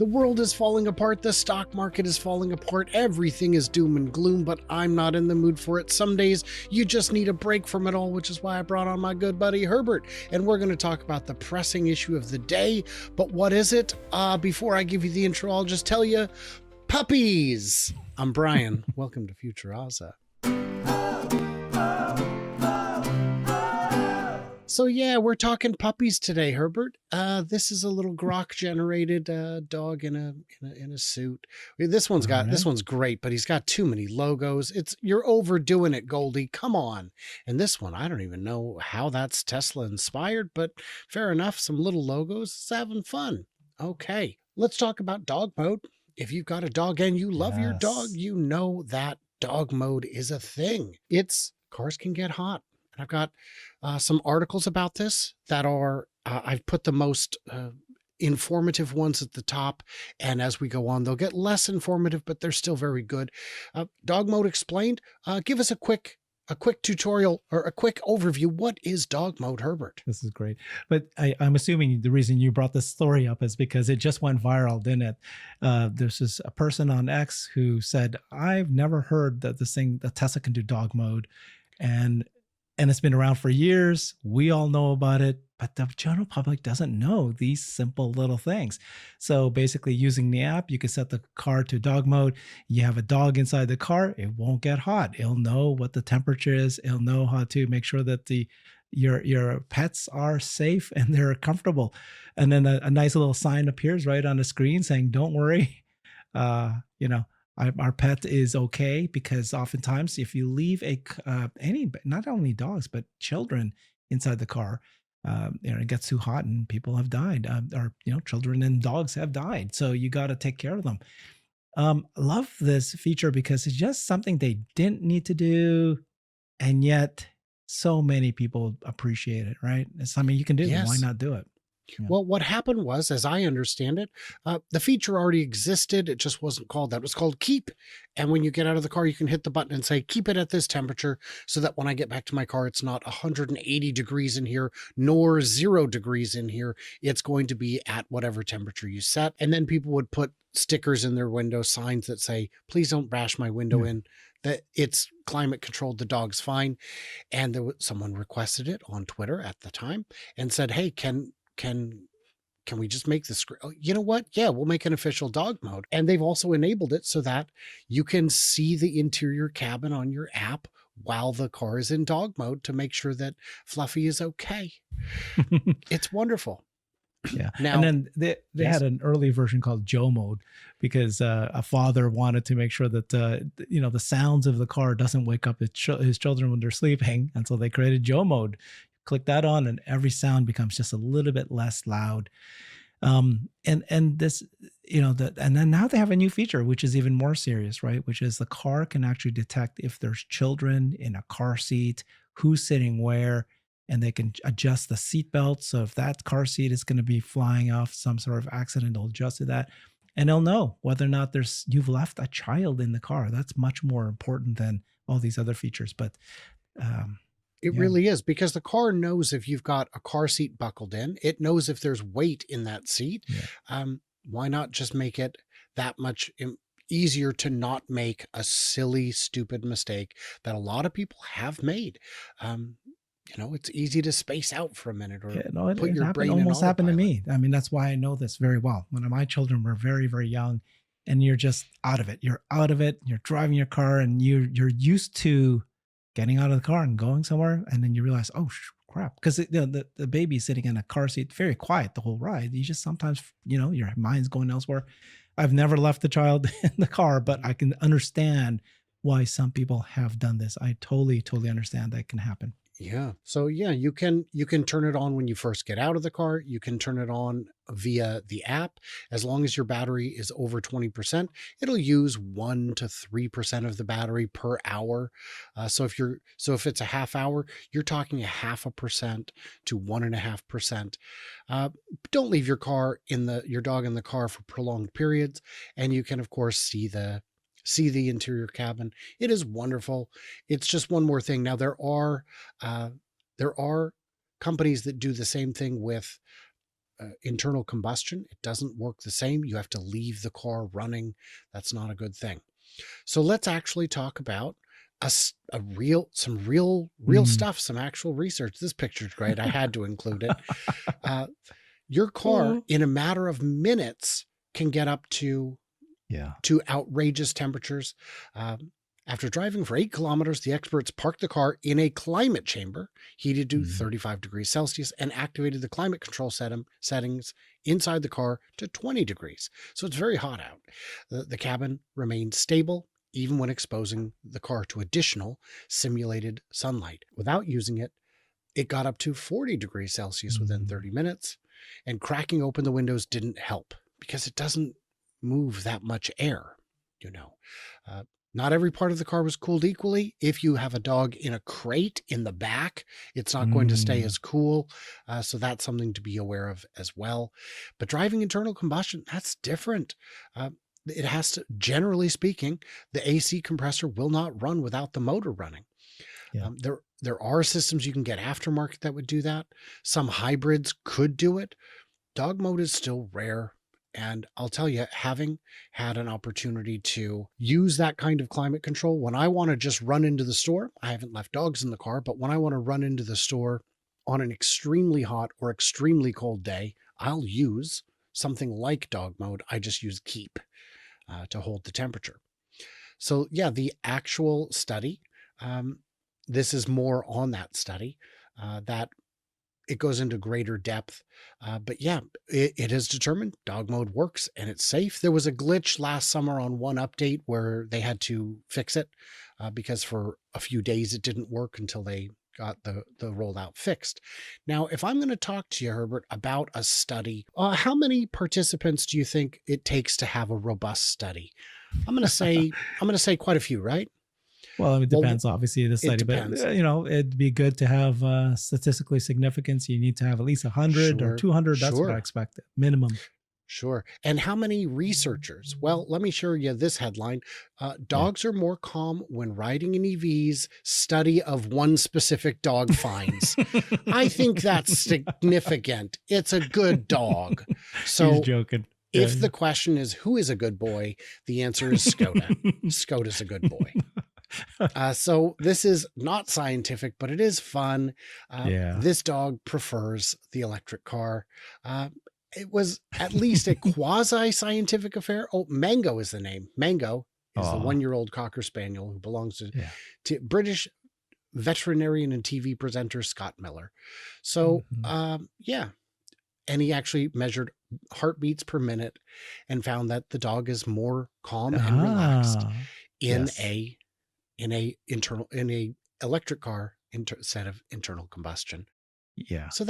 The world is falling apart, the stock market is falling apart, everything is doom and gloom, but I'm not in the mood for it. Some days you just need a break from it all, which is why I brought on my good buddy Herbert, and we're going to talk about the pressing issue of the day. But what is it? Before I give you the intro, I'll just tell you, puppies! I'm Brian. Welcome to Future Ozza. So yeah, we're talking puppies today, Herbert. This is a little grok-generated dog in a suit. This one's great, but he's got too many logos. You're overdoing it, Goldie. Come on. And this one, I don't even know how that's Tesla inspired, but fair enough. Some little logos. It's having fun. Okay, let's talk about dog mode. If you've got a dog and you love your dog, you know that dog mode is a thing. Cars can get hot. I've got some articles about this that are, I've put the most informative ones at the top. And as we go on, they'll get less informative, but they're still very good. Dog mode explained. Give us a quick tutorial or a quick overview. What is dog mode, Herbert? This is great. But I'm assuming the reason you brought this story up is because it just went viral, didn't it? There's a person on X who said, I've never heard that that Tesla can do dog mode. And it's been around for years. We all know about it, but the general public doesn't know these simple little things. So basically using the app, you can set the car to dog mode. You have a dog inside the car, it won't get hot. It'll know what the temperature is. It'll know how to make sure that your pets are safe and they're comfortable. And then a nice little sign appears right on the screen saying, don't worry, our pet is okay, because oftentimes if you leave not only dogs but children inside the car, it gets too hot and people have died, or children and dogs have died. So you got to take care of them. Love this feature because it's just something they didn't need to do, and yet so many people appreciate it. Right? It's something you can do. Yes. Why not do it? Yeah. Well, what happened was, as I understand it, the feature already existed. It just wasn't called that. It was called keep. And when you get out of the car, you can hit the button and say, keep it at this temperature, so that when I get back to my car, it's not 180 degrees in here, nor 0 degrees in here. It's going to be at whatever temperature you set. And then people would put stickers in their window, signs that say, please don't bash my window in. That it's climate controlled, the dog's fine. And someone requested it on Twitter at the time and said, hey, can we just make this? Oh, you know what? Yeah, we'll make an official dog mode. And they've also enabled it so that you can see the interior cabin on your app while the car is in dog mode to make sure that Fluffy is okay. It's wonderful. Yeah. Now, and then they had an early version called Joe mode, because a father wanted to make sure that the sounds of the car doesn't wake up his children when they're sleeping, and so they created Joe mode. Click that on and every sound becomes just a little bit less loud. And this, and then now they have a new feature, which is even more serious, right? Which is the car can actually detect if there's children in a car seat, who's sitting where, and they can adjust the seat belt. So if that car seat is going to be flying off some sort of accident, they'll adjust to that. And they'll know whether or not you've left a child in the car. That's much more important than all these other features. But it really is, because the car knows if you've got a car seat buckled in. It knows if there's weight in that seat. Yeah. Why not just make it that much easier to not make a silly, stupid mistake that a lot of people have made? It's easy to space out for a minute or put your brain in autopilot. Almost happened to me. I mean, that's why I know this very well. When my children were very, very young, and you're just out of it. You're out of it. You're driving your car, and you're used to getting out of the car and going somewhere, and then you realize, oh crap, because the baby's sitting in a car seat, very quiet the whole ride. You just sometimes, your mind's going elsewhere. I've never left the child in the car, but I can understand why some people have done this. I totally understand that can happen. Yeah. So yeah, you can turn it on when you first get out of the car. You can turn it on via the app. As long as your battery is over 20%, it'll use 1 to 3% of the battery per hour. So if it's a half hour, you're talking 0.5% to 1.5%. Don't leave your dog in the car for prolonged periods. And you can of course see the interior cabin. It is wonderful. It's just one more thing. Now there are companies that do the same thing with internal combustion. It doesn't work the same. You have to leave the car running. That's not a good thing. So let's actually talk about some real stuff, some actual research. This picture's great. I had to include it. Your car in a matter of minutes can get up to outrageous temperatures. After driving for 8 kilometers, the experts parked the car in a climate chamber heated to 35 degrees Celsius and activated the climate control settings inside the car to 20 degrees. So it's very hot out. The cabin remained stable even when exposing the car to additional simulated sunlight. Without using it, it got up to 40 degrees Celsius within 30 minutes, and cracking open the windows didn't help because it doesn't move that much air, Not every part of the car was cooled equally. If you have a dog in a crate in the back, it's not going to stay as cool. So that's something to be aware of as well. But driving internal combustion, that's different. It has to, generally speaking, the AC compressor will not run without the motor running. Yeah. There are systems you can get aftermarket that would do that. Some hybrids could do it. Dog mode is still rare. And I'll tell you, having had an opportunity to use that kind of climate control, when I want to just run into the store, I haven't left dogs in the car, but when I want to run into the store on an extremely hot or extremely cold day, I'll use something like dog mode. I just use keep to hold the temperature. So yeah, the actual study, this is more on that study that it goes into greater depth. But yeah, it is determined dog mode works and it's safe. There was a glitch last summer on one update where they had to fix it because for a few days it didn't work until they got the rollout fixed. Now, if I'm going to talk to you, Herbert, about a study, how many participants do you think it takes to have a robust study? I'm going to say quite a few, right? Well, it depends, obviously, the study, but it'd be good to have statistically significance. You need to have at least 100 or 200. That's what I expect, minimum. Sure. And how many researchers? Well, let me show you this headline. Dogs are more calm when riding in EVs. Study of one specific dog finds. I think that's significant. It's a good dog. So he's joking. If the question is who is a good boy, the answer is Skoda. Skoda's a good boy. So this is not scientific, but it is fun. This dog prefers the electric car. It was at least a quasi-scientific affair. Oh, Mango is the name. Mango is the 1-year-old Cocker Spaniel who belongs to British veterinarian and TV presenter Scott Miller. So, and he actually measured heartbeats per minute and found that the dog is more calm and relaxed in a electric car instead of internal combustion. Yeah. So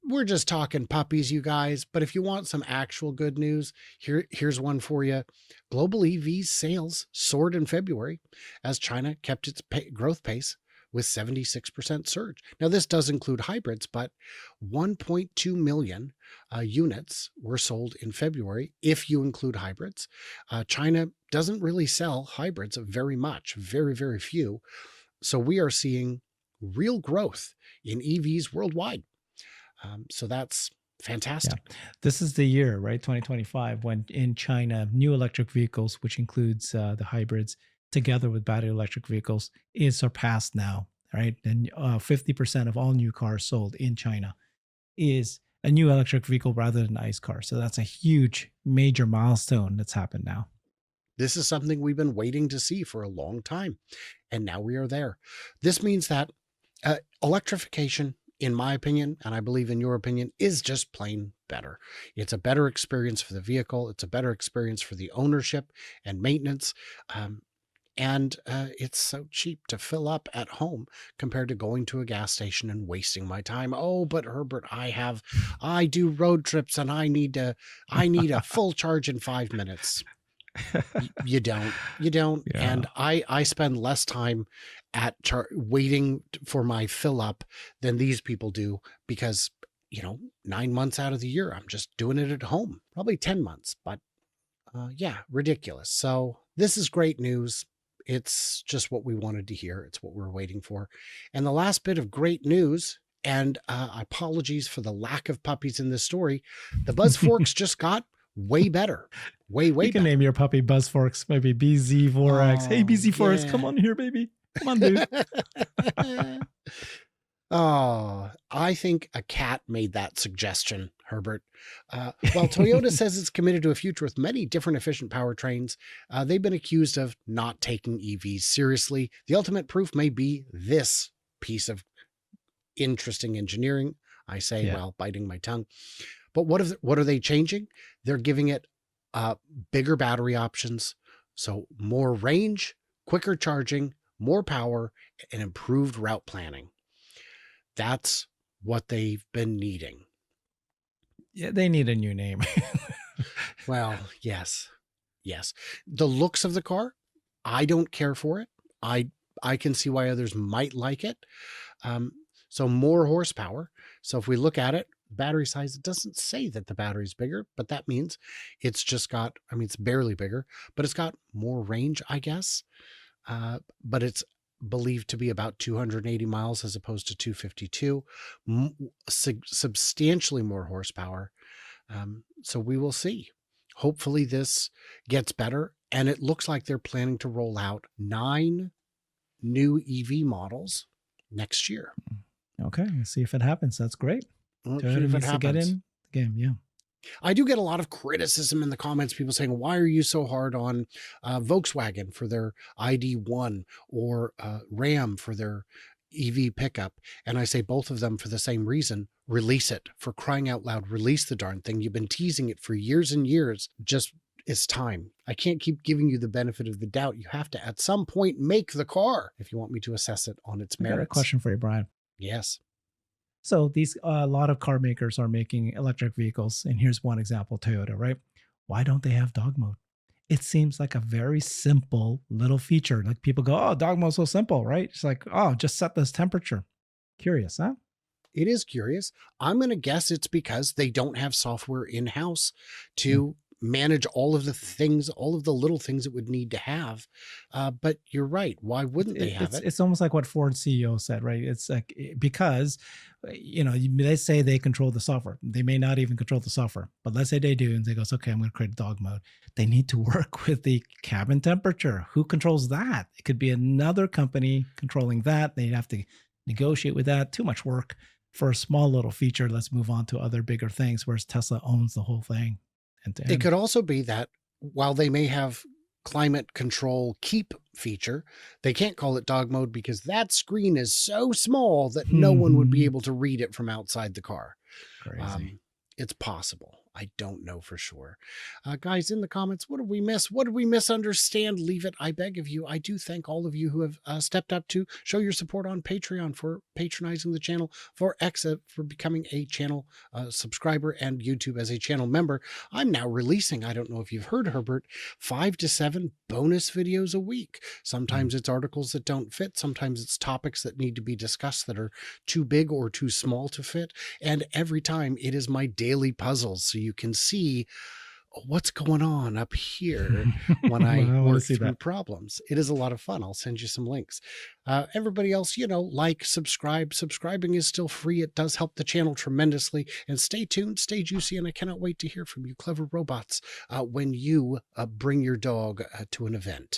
we're just talking puppies, you guys. But if you want some actual good news, here's one for you. Global EV sales soared in February as China kept its growth pace with 76% surge. Now, this does include hybrids, but 1.2 million units were sold in February if you include hybrids. China doesn't really sell hybrids very much, very, very few. So we are seeing real growth in EVs worldwide. So that's fantastic. Yeah. This is the year, right? 2025, when in China, new electric vehicles, which includes the hybrids, together with battery electric vehicles, is surpassed now, right? And 50% of all new cars sold in China is a new electric vehicle rather than an ICE car. So that's a huge, major milestone that's happened now. This is something we've been waiting to see for a long time, and now we are there. This means that electrification, in my opinion, and I believe in your opinion, is just plain better. It's a better experience for the vehicle. It's a better experience for the ownership and maintenance. And it's so cheap to fill up at home compared to going to a gas station and wasting my time. Oh, but Herbert, I do road trips and I need a full charge in 5 minutes. You don't. Yeah. And I spend less time at waiting for my fill up than these people do because, 9 months out of the year, I'm just doing it at home, probably 10 months, but ridiculous. So this is great news. It's just what we wanted to hear. It's what we're waiting for. And the last bit of great news And apologies for the lack of puppies in this story. The Buzz Forks just got way better. Way You can better. name your puppy Buzz Forks, maybe BZ4X. Hey, Oh, BZ4X, come yeah. on here, baby. Come on, dude. Oh, I think a cat made that suggestion, Herbert. While Toyota says it's committed to a future with many different efficient powertrains, they've been accused of not taking EVs seriously. The ultimate proof may be this piece of interesting engineering. I say, while biting my tongue. But what are they changing? They're giving it bigger battery options, so more range, quicker charging, more power, and improved route planning. That's what they've been needing. Yeah, they need a new name. Well, yes. The looks of the car, I don't care for it. I can see why others might like it. So more horsepower. So if we look at it, battery size, it doesn't say that the battery's bigger, but that means it's just got, it's barely bigger, but it's got more range, I guess. But it's believed to be about 280 miles as opposed to 252, substantially more horsepower. So we will see. Hopefully this gets better. And it looks like they're planning to roll out 9 new EV models next year. Okay, let's see if it happens. That's great. Toyota needs to get in the game. Yeah. I do get a lot of criticism in the comments, people saying, why are you so hard on Volkswagen for their ID1 or Ram for their EV pickup? And I say both of them for the same reason. Release it, for crying out loud. Release the darn thing. You've been teasing it for years and years. Just, it's time. I can't keep giving you the benefit of the doubt. You have to, at some point, make the car if you want me to assess it on its merits. I got a question for you, Brian. Yes. So these a lot of car makers are making electric vehicles, and here's one example, Toyota, right? Why don't they have dog mode? It seems like a very simple little feature. Like people go, oh, dog mode's so simple, right? It's like, oh, just set this temperature. Curious, huh? It is curious. I'm going to guess it's because they don't have software in-house to manage all of the things, all of the little things it would need to have. But you're right. Why wouldn't they have it? It's almost like what Ford CEO said, right? It's like, because, they say they control the software. They may not even control the software, but let's say they do. And they goes, okay, I'm going to create a dog mode. They need to work with the cabin temperature. Who controls that? It could be another company controlling that. They'd have to negotiate with that. Too much work for a small little feature. Let's move on to other bigger things, whereas Tesla owns the whole thing. It could also be that while they may have climate control keep feature, they can't call it dog mode because that screen is so small that no one would be able to read it from outside the car. Crazy. It's possible. I don't know for sure. Guys, in the comments, what did we miss? What did we misunderstand? Leave it, I beg of you. I do thank all of you who have stepped up to show your support on Patreon, for patronizing the channel, for Exa, for becoming a channel subscriber, and YouTube as a channel member. I'm now releasing, I don't know if you've heard, Herbert, 5 to 7 bonus videos a week. Sometimes it's articles that don't fit. Sometimes it's topics that need to be discussed that are too big or too small to fit. And every time it is my daily puzzles. So you can see what's going on up here when I work through problems. It is a lot of fun. I'll send you some links. Everybody else, like, subscribe. Subscribing is still free. It does help the channel tremendously. And stay tuned, stay juicy, and I cannot wait to hear from you clever robots when you bring your dog to an event.